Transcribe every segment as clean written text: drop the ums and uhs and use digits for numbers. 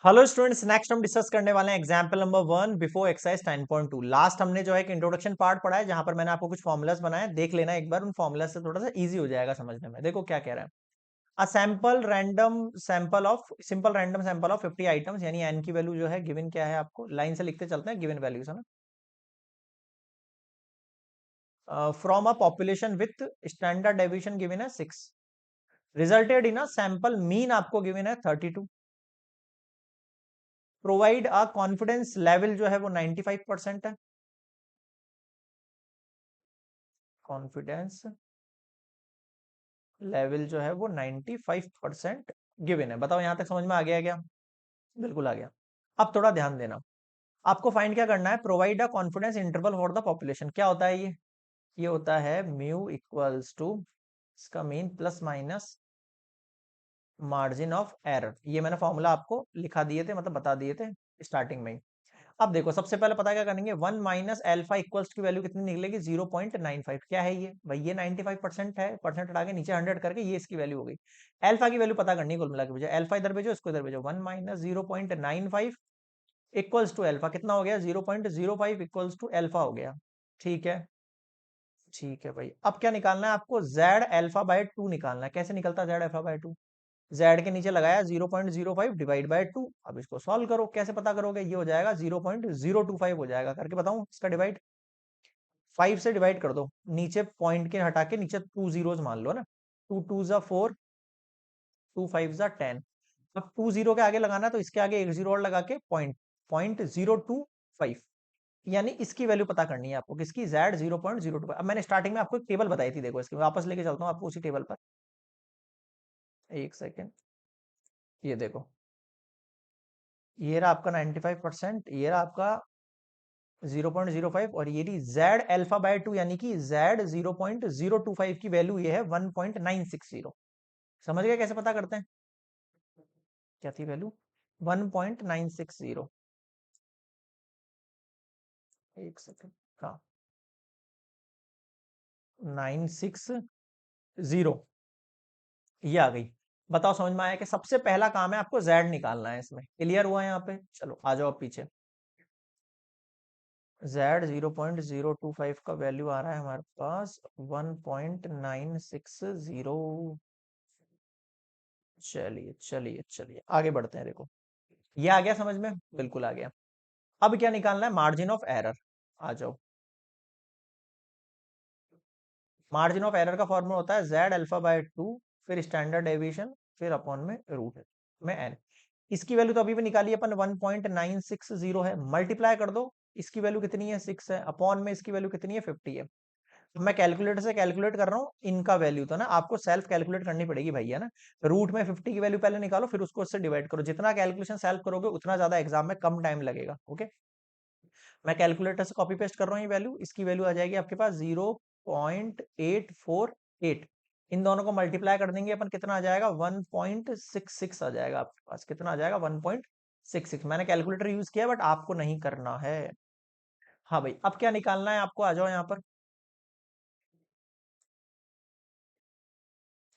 Hello students, next हम discuss करने वाले हैं example number 1 before exercise 10.2। Last हमने जो है एक इंट्रोडक्शन पार्ट पढ़ा है जहां पर मैंने आपको कुछ फॉर्मुलास बनाए, देख लेना एक बार। उन फॉर्मुलास से थोड़ा सा इजी हो जाएगा समझने में। देखो क्या कह रहा है। A simple random sample of 50 items, यानी एन की वैल्यू जो है गिवन क्या है, आपको लाइन से लिखते चलते हैं गिवन वैल्यूज है ना। From a population with standard deviation given है 6, resulted in a sample mean आपको गिवन है 32। प्रोवाइड अ कॉन्फिडेंस लेवल जो है वो 95% है। कॉन्फिडेंस लेवल जो है वो 95% गिवन है। बताओ यहां तक समझ में आ गया क्या? बिल्कुल आ गया। अब थोड़ा ध्यान देना, आपको फाइंड क्या करना है, provide a confidence interval for the population. क्या होता है ये होता है म्यू इक्वल्स टू इसका mean plus minus margin of error. ये मैंने फॉर्मूला आपको लिखा दिए थे, मतलब बता दिए थे स्टार्टिंग में ही। अब देखो सबसे पहले पता क्या करेंगे, 1 माइनस एल्फा इक्वल्स की वैल्यू कितनी निकलेगी, 0.95। क्या है ये भाई, ये 95% है, परसेंट हटा के नीचे 100 करके ये इसकी वैल्यू हो गई। एल्फा की वैल्यू पता करनी है, कुल मिला के भेजो। एल्फा इधर भेजो, इसको इधर भेजो। 1 माइनस 0.95 इक्वल्स टू एल्फा कितना हो गया, 0.05 इक्वल्स टू एल्फा हो गया। ठीक है, ठीक है भाई। अब क्या निकालना है आपको, जेड एल्फा बाय 2 निकालना है। कैसे निकलता है जेड एल्फा बाय 2? जेड के नीचे लगाया 0.05 डिवाइड बाय 2। अब इसको सॉल्व करो, कैसे पता करोगे, ये हो जाएगा 0.025 हो जाएगा। करके बताऊं इसका डिवाइड, 5 से डिवाइड कर दो, नीचे पॉइंट के हटा के नीचे 2 जीरोस मान लो ना। 2 2 जा 4, 2 5 जा 10। अब 2 जीरो के आगे लगाना तो इसके आगे एक जीरो और लगा के पॉइंट 025, यानी इसकी वैल्यू पता करनी है आपको, किसकी, जेड 0.025। अब मैंने स्टार्टिंग में आपको एक टेबल बताई थी, देखो इसके वापस लेके चलता हूँ आपको उसी टेबल पर। एक सेकेंड, ये देखो, ये रहा आपका 95%, ये रहा आपका 0.05, और ये रही जेड अल्फा बाय 2, यानी कि जेड 0.025 की वैल्यू ये है 1.960। समझ गए कैसे पता करते हैं? क्या थी वैल्यू, 1.960। एक सेकेंड, हाँ 960, ये आ गई। बताओ समझ में आया कि सबसे पहला काम है आपको जेड निकालना है इसमें। क्लियर हुआ यहाँ पे? चलो आ जाओ अब पीछे। जेड 0.025 का वैल्यू आ रहा है हमारे पास 1.960। चलिए चलिए चलिए आगे बढ़ते हैं। देखो ये आ गया समझ में, बिल्कुल आ गया। अब क्या निकालना है, मार्जिन ऑफ एरर। आ जाओ, मार्जिन ऑफ एरर का फॉर्मूला होता है जेड अल्फा बाय 2, फिर स्टैंडर्ड डेविएशन, फिर अपॉन में रूट में एन। इसकी वैल्यू तो अभी भी निकाली अपन, 1.960 है। मल्टीप्लाई कर दो, इसकी वैल्यू कितनी है, 6 है, अपॉन में इसकी वैल्यू कितनी है, 50 है। तो मैं कैलकुलेटर से कैलकुलेट कर रहा हूँ इनका वैल्यू, तो ना आपको सेल्फ कैलकुलेट करनी पड़ेगी भैया ना। रूट में 50 की वैल्यू पहले निकालो, फिर उसको उससे डिवाइड करो। जितना कैलकुलेशन सेल्फ करोगे उतना ज्यादा एग्जाम में कम टाइम लगेगा। ओके, मैं कैलकुलेटर से कॉपी पेस्ट कर रहा हूँ ये वैल्यू। इसकी वैल्यू आ जाएगी आपके पास 0.848। इन दोनों को मल्टीप्लाई कर देंगे अपन, कितना आ जाएगा, 1.66 आ जाएगा आपके पास। कितना आ जाएगा, 1.66। मैंने कैलकुलेटर यूज किया बट आपको नहीं करना है। हाँ भाई, अब क्या निकालना है आपको, आ जाओ यहाँ पर।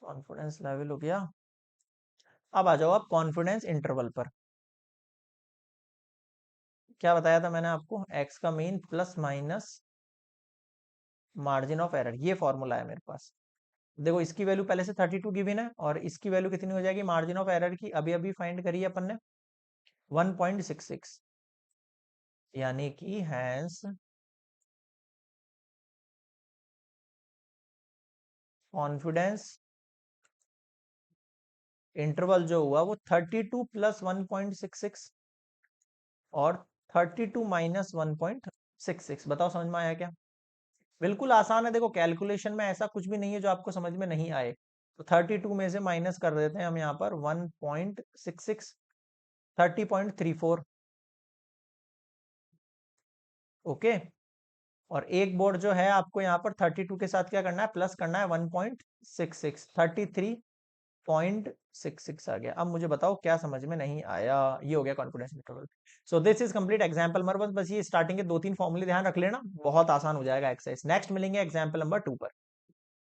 कॉन्फिडेंस लेवल हो गया। अब आ जाओ आप कॉन्फिडेंस इंटरवल पर। क्या बताया था मैंने आपको, एक्स का mean plus minus margin of error, ये फॉर्मूला है मेरे पास। देखो इसकी वैल्यू पहले से 32 गिवन है, और इसकी वैल्यू कितनी हो जाएगी मार्जिन ऑफ एरर की, अभी अभी फाइंड करी है अपन ने, 1.66। यानी कि हैंस कॉन्फिडेंस इंटरवल जो हुआ वो 32 प्लस 1.66 और 32 माइनस 1.66। बताओ समझ में आया क्या? बिल्कुल आसान है। देखो कैलकुलेशन में ऐसा कुछ भी नहीं है जो आपको समझ में नहीं आए। तो 32 में से माइनस कर देते हैं हम यहाँ पर 1.66, 30.34। ओके, और एक बोर्ड जो है आपको यहाँ पर 32 के साथ क्या करना है, प्लस करना है 1.66, 33.66 आ गया। अब मुझे बताओ क्या समझ में नहीं आया। ये हो गया confidence interval. So this is complete example number 1। बस ये स्टार्टिंग के 2-3 फॉर्मूले ध्यान रख लेना, बहुत आसान हो जाएगा एक्सरसाइज। नेक्स्ट मिलेंगे एग्जांपल नंबर 2 पर।